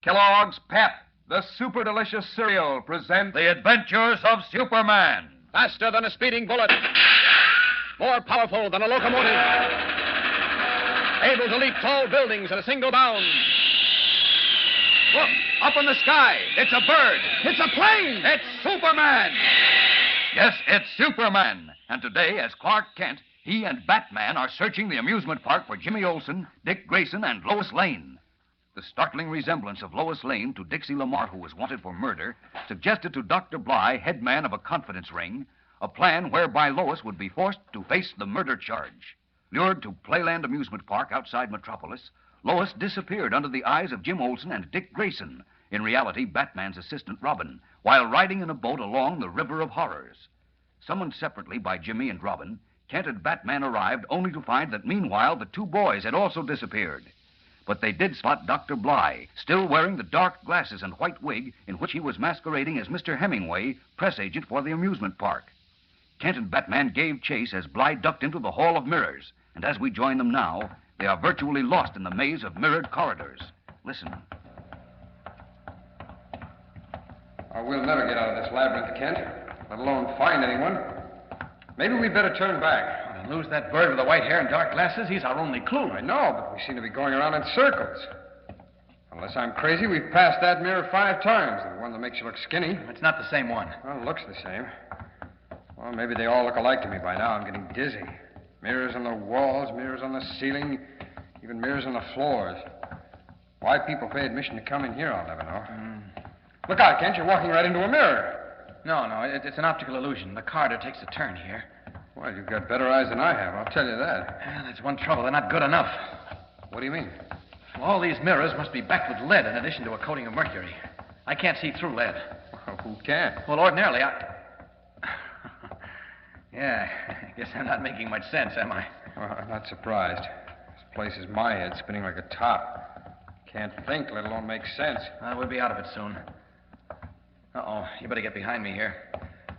Kellogg's Pep, the super delicious cereal, presents The Adventures of Superman. Faster than a speeding bullet. More powerful than a locomotive. Able to leap tall buildings in a single bound. Look, up in the sky. It's a bird. It's a plane. It's Superman. Yes, it's Superman. And today, as Clark Kent, he and Batman are searching the amusement park for Jimmy Olsen, Dick Grayson, and Lois Lane. The startling resemblance of Lois Lane to Dixie Lamar, who was wanted for murder, suggested to Dr. Bly, head man of a confidence ring, a plan whereby Lois would be forced to face the murder charge. Lured to Playland Amusement Park outside Metropolis, Lois disappeared under the eyes of Jim Olsen and Dick Grayson, in reality Batman's assistant Robin, while riding in a boat along the River of Horrors. Summoned separately by Jimmy and Robin, Kent and Batman arrived only to find that meanwhile the two boys had also disappeared. But they did spot Dr. Bly, still wearing the dark glasses and white wig in which he was masquerading as Mr. Hemingway, press agent for the amusement park. Kent and Batman gave chase as Bly ducked into the Hall of Mirrors, and as we join them now, they are virtually lost in the maze of mirrored corridors. Listen. Oh, we'll never get out of this labyrinth, Kent, let alone find anyone. Maybe we'd better turn back. And lose that bird with the white hair and dark glasses? He's our only clue. I know, but we seem to be going around in circles. Unless I'm crazy, we've passed that mirror 5 times, the one that makes you look skinny. It's not the same one. Well, it looks the same. Well, maybe they all look alike to me by now. I'm getting dizzy. Mirrors on the walls, mirrors on the ceiling, even mirrors on the floors. Why people pay admission to come in here, I'll never know. Look out, Kent. You're walking right into a mirror. No, it's an optical illusion. The corridor takes a turn here. Well, you've got better eyes than I have, I'll tell you that. Yeah, that's one trouble. They're not good enough. What do you mean? Well, all these mirrors must be backed with lead in addition to a coating of mercury. I can't see through lead. Well, who can? Well, ordinarily, Yeah, I guess I'm not making much sense, am I? Well, I'm not surprised. This place is my head spinning like a top. Can't think, let alone make sense. We'll be out of it soon. Uh-oh, you better get behind me here.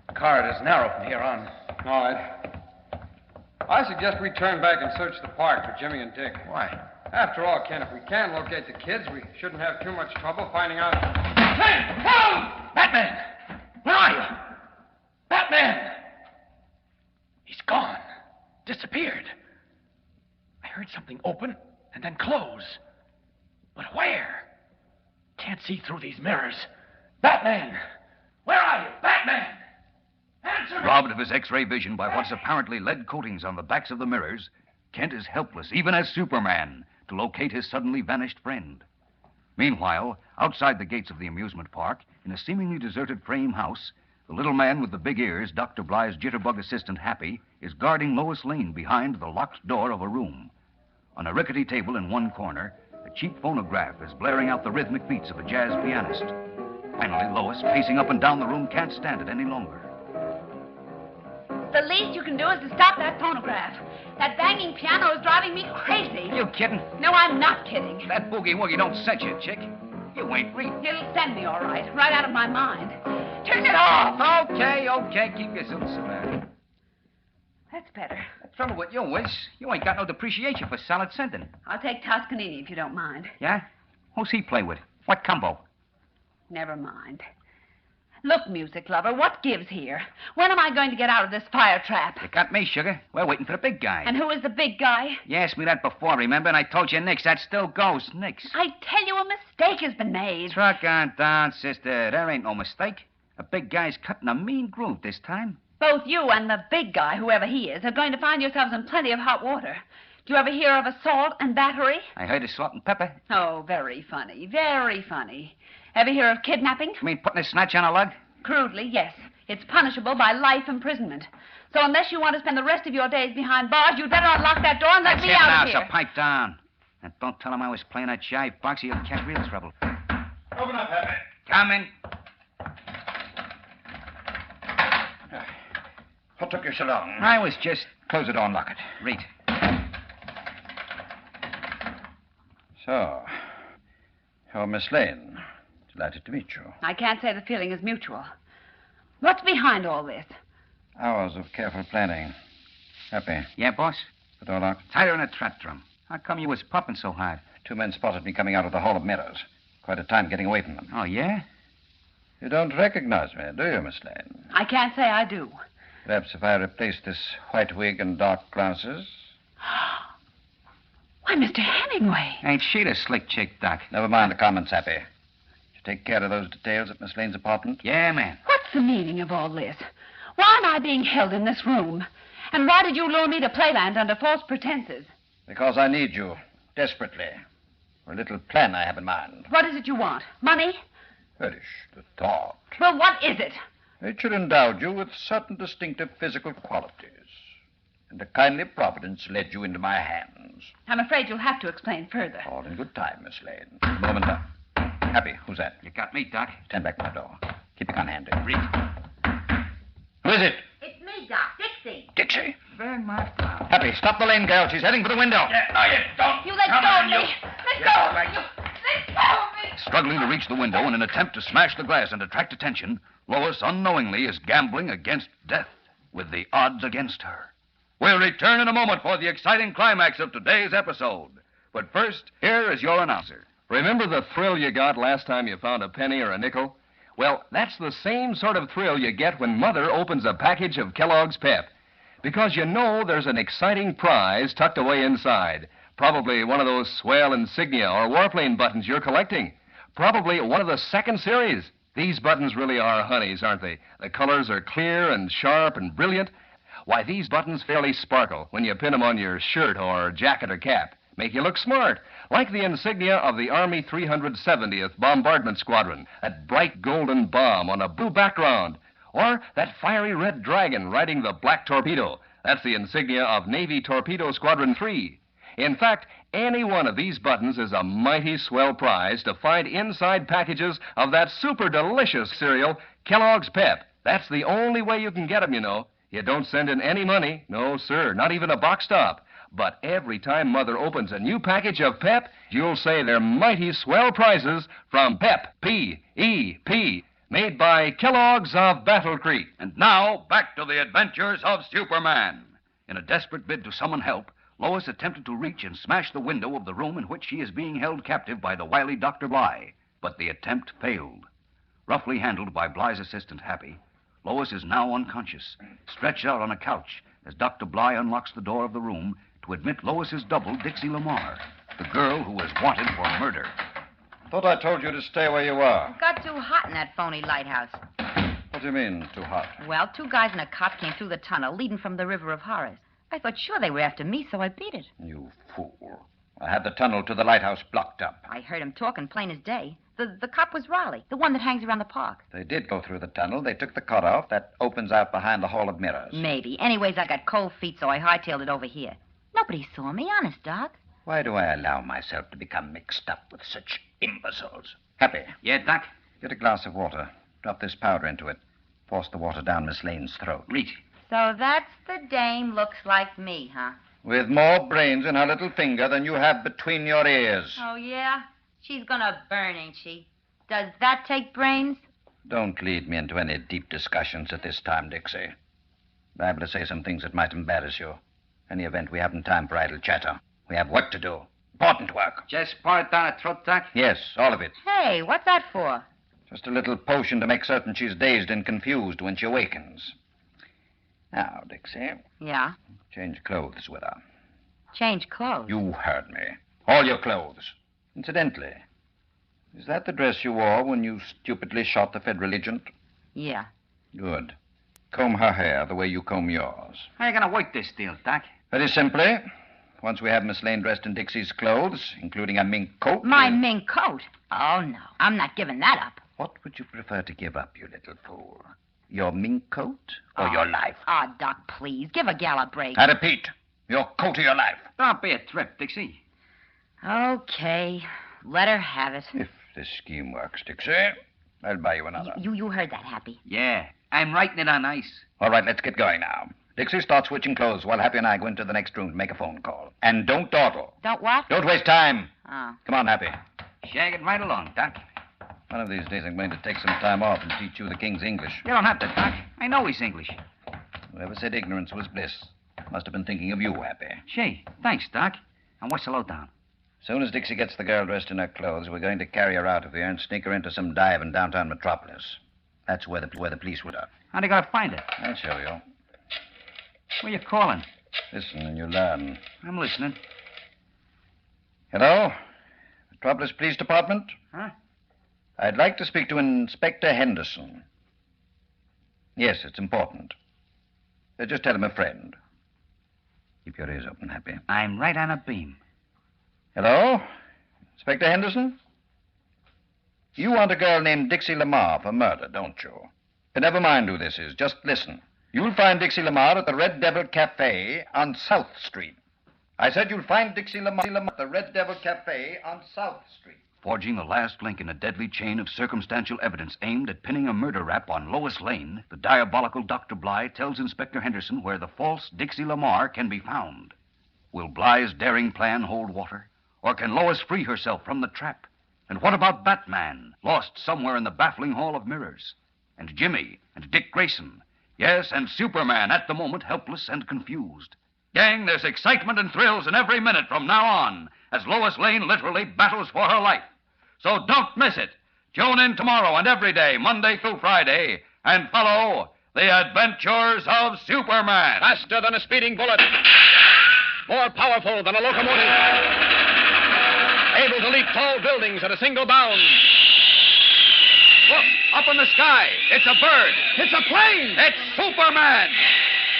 The corridor's narrow from here on. All right. I suggest we turn back and search the park for Jimmy and Dick. Why? After all, Ken, if we can locate the kids, we shouldn't have too much trouble finding out. Hey! Help! Batman! Where are you? Batman! He's gone. Disappeared. I heard something open and then close. But where? Can't see through these mirrors. Batman! Where are you? Batman! Answer me! Robbed of his X-ray vision by what's apparently lead coatings on the backs of the mirrors, Kent is helpless, even as Superman, to locate his suddenly vanished friend. Meanwhile, outside the gates of the amusement park, in a seemingly deserted frame house, the little man with the big ears, Dr. Bly's jitterbug assistant Happy, is guarding Lois Lane behind the locked door of a room. On a rickety table in one corner, a cheap phonograph is blaring out the rhythmic beats of a jazz pianist. Finally, Lois, pacing up and down the room, can't stand it any longer. The least you can do is to stop that phonograph. That banging piano is driving me crazy. You kidding? No, I'm not kidding. That boogie-woogie don't set you, chick. You ain't reading. It'll send me all right out of my mind. Turn it off. Okay. Keep your silly cigar. That's better. The trouble with you is, you ain't got no depreciation for solid sending. I'll take Toscanini if you don't mind. Yeah? Who's he play with? What combo? Never mind. Look, music lover, what gives here? When am I going to get out of this fire trap? You got me, sugar. We're waiting for the big guy. And who is the big guy? You asked me that before, remember? And I told you nix. That still goes. Nix. I tell you, a mistake has been made. Truck on down, sister. There ain't no mistake. The big guy's cutting a mean groove this time. Both you and the big guy, whoever he is, are going to find yourselves in plenty of hot water. Do you ever hear of assault and battery? I heard of salt and pepper. Oh, very funny. Very funny. Ever hear of kidnapping? You mean putting a snatch on a lug? Crudely, yes. It's punishable by life imprisonment. So unless you want to spend the rest of your days behind bars, you'd better unlock that door and let me out of here. Now, so pipe down. And don't tell him I was playing that jive box or you'll catch real trouble. Open up, Happy. Coming. What took you so long? I was just... Close the door and lock it. Read. So, you're Miss Lane. Delighted to meet you. I can't say the feeling is mutual. What's behind all this? Hours of careful planning. Happy. Yeah, boss? The door locked? Tied her in a trap drum. How come you was pumping so hard? 2 men spotted me coming out of the Hall of Mirrors. Quite a time getting away from them. Oh, yeah? You don't recognize me, do you, Miss Lane? I can't say I do. Perhaps if I replace this white wig and dark glasses. Why, Mr. Hemingway. Ain't she the slick chick, Doc? Never mind the comments, Happy. Did you take care of those details at Miss Lane's apartment? Yeah, man. What's the meaning of all this? Why am I being held in this room? And why did you lure me to Playland under false pretenses? Because I need you, desperately, for a little plan I have in mind. What is it you want? Money? Perish the thought. Well, what is it? Nature endowed you with certain distinctive physical qualities, and a kindly providence led you into my hands. I'm afraid you'll have to explain further. All in good time, Miss Lane. A moment now. Happy, who's that? You got me, Doc. Stand back from the door. Keep your gun handy. Reach. Who is it? It's me, Doc. Dixie. Dixie. Burn my flower. Happy, stop the lane, girl. She's heading for the window. No, you don't. You let go of me. Let go of me. Let go of me. Struggling to reach the window in an attempt to smash the glass and attract attention, Lois unknowingly is gambling against death, with the odds against her. We'll return in a moment for the exciting climax of today's episode. But first, here is your announcer. Remember the thrill you got last time you found a penny or a nickel? Well, that's the same sort of thrill you get when Mother opens a package of Kellogg's Pep. Because you know there's an exciting prize tucked away inside. Probably one of those swell insignia or warplane buttons you're collecting. Probably one of the second series. These buttons really are honeys, aren't they? The colors are clear and sharp and brilliant. Why, these buttons fairly sparkle when you pin them on your shirt or jacket or cap. Make you look smart, like the insignia of the Army 370th Bombardment Squadron, that bright golden bomb on a blue background. Or that fiery red dragon riding the black torpedo. That's the insignia of Navy Torpedo Squadron 3. In fact, any one of these buttons is a mighty swell prize to find inside packages of that super delicious cereal, Kellogg's Pep. That's the only way you can get them, you know. You don't send in any money. No, sir, not even a box stop. But every time Mother opens a new package of Pep, you'll say they're mighty swell prizes from Pep, P-E-P, made by Kellogg's of Battle Creek. And now, back to the adventures of Superman. In a desperate bid to summon help, Lois attempted to reach and smash the window of the room in which she is being held captive by the wily Dr. Bly. But the attempt failed. Roughly handled by Bly's assistant, Happy, Lois is now unconscious, stretched out on a couch as Dr. Bly unlocks the door of the room to admit Lois's double, Dixie Lamar, the girl who is wanted for murder. Thought I told you to stay where you are. It got too hot in that phony lighthouse. What do you mean, too hot? Well, 2 guys and a cop came through the tunnel leading from the River of Horrors. I thought sure they were after me, so I beat it. You fool. I had the tunnel to the lighthouse blocked up. I heard him talking plain as day. The cop was Raleigh, the one that hangs around the park. They did go through the tunnel. They took the cutoff that opens out behind the Hall of Mirrors. Maybe. Anyways, I got cold feet, so I hightailed it over here. Nobody saw me, honest, Doc. Why do I allow myself to become mixed up with such imbeciles? Happy, Yeah, Doc? get a glass of water. Drop this powder into it. Force the water down Miss Lane's throat. Reach. So that's the dame looks like me, huh? With more brains in her little finger than you have between your ears. Oh, yeah? She's gonna burn, ain't she? Does that take brains? Don't lead me into any deep discussions at this time, Dixie. Liable to say some things that might embarrass you. Any event, we haven't time for idle chatter. We have work to do. Important work. Just pour it down her throat, Doc? Yes, all of it. Hey, what's that for? Just a little potion to make certain she's dazed and confused when she awakens. Now, Dixie, Yeah? change clothes with her. Change clothes. You heard me. All your clothes. Incidentally, is that the dress you wore when you stupidly shot the Federal agent? Yeah. Good. Comb her hair the way you comb yours. How are you going to work this deal, Doc? Very simply, once we have Miss Lane dressed in Dixie's clothes, including a mink coat... My mink coat? Oh, no. I'm not giving that up. What would you prefer to give up, you little fool? Your mink coat or your life? Oh, Doc, please. Give a gal a break. I repeat, your coat or your life. Don't be a trip, Dixie. Okay. Let her have it. If this scheme works, Dixie, I'll buy you another. You heard that, Happy. Yeah, I'm writing it on ice. All right, let's get going now. Dixie, start switching clothes while Happy and I go into the next room to make a phone call. And don't dawdle. Don't what? Don't waste time. Oh. Come on, Happy. Shag it right along, Doc. One of these days I'm going to take some time off and teach you the King's English. You don't have to, Doc. I know he's English. Whoever said ignorance was bliss must have been thinking of you, Happy. Say, thanks, Doc. And what's the lowdown? Soon as Dixie gets the girl dressed in her clothes, we're going to carry her out of here and sneak her into some dive in downtown Metropolis. That's where the police would have. How do you gotta find it? I'll show you. Where you calling? Listen and you learn. I'm listening. Hello? Metropolis Police Department? Huh? I'd like to speak to Inspector Henderson. Yes, it's important. Just tell him a friend. Keep your ears open, Happy. I'm right on a beam. Hello? Inspector Henderson? You want a girl named Dixie Lamar for murder, don't you? Never mind who this is. Just listen. You'll find Dixie Lamar at the Red Devil Cafe on South Street. I said you'll find Dixie Lamar at the Red Devil Cafe on South Street. Forging the last link in a deadly chain of circumstantial evidence aimed at pinning a murder rap on Lois Lane, the diabolical Dr. Bly tells Inspector Henderson where the false Dixie Lamar can be found. Will Bly's daring plan hold water? Or can Lois free herself from the trap? And what about Batman, lost somewhere in the baffling Hall of Mirrors? And Jimmy and Dick Grayson? Yes, and Superman, at the moment helpless and confused. Gang, there's excitement and thrills in every minute from now on as Lois Lane literally battles for her life. So don't miss it. Tune in tomorrow and every day, Monday through Friday, and follow The Adventures of Superman. Faster than a speeding bullet. More powerful than a locomotive. Able to leap tall buildings at a single bound. Look, up in the sky. It's a bird. It's a plane! It's Superman.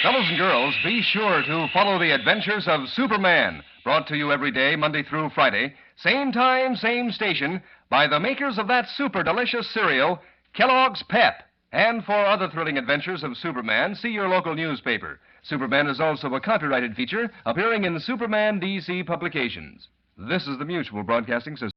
Fellows and girls, be sure to follow The Adventures of Superman, brought to you every day, Monday through Friday, same time, same station, by the makers of that super delicious cereal, Kellogg's Pep. And for other thrilling adventures of Superman, see your local newspaper. Superman is also a copyrighted feature appearing in Superman DC publications. This is the Mutual Broadcasting System.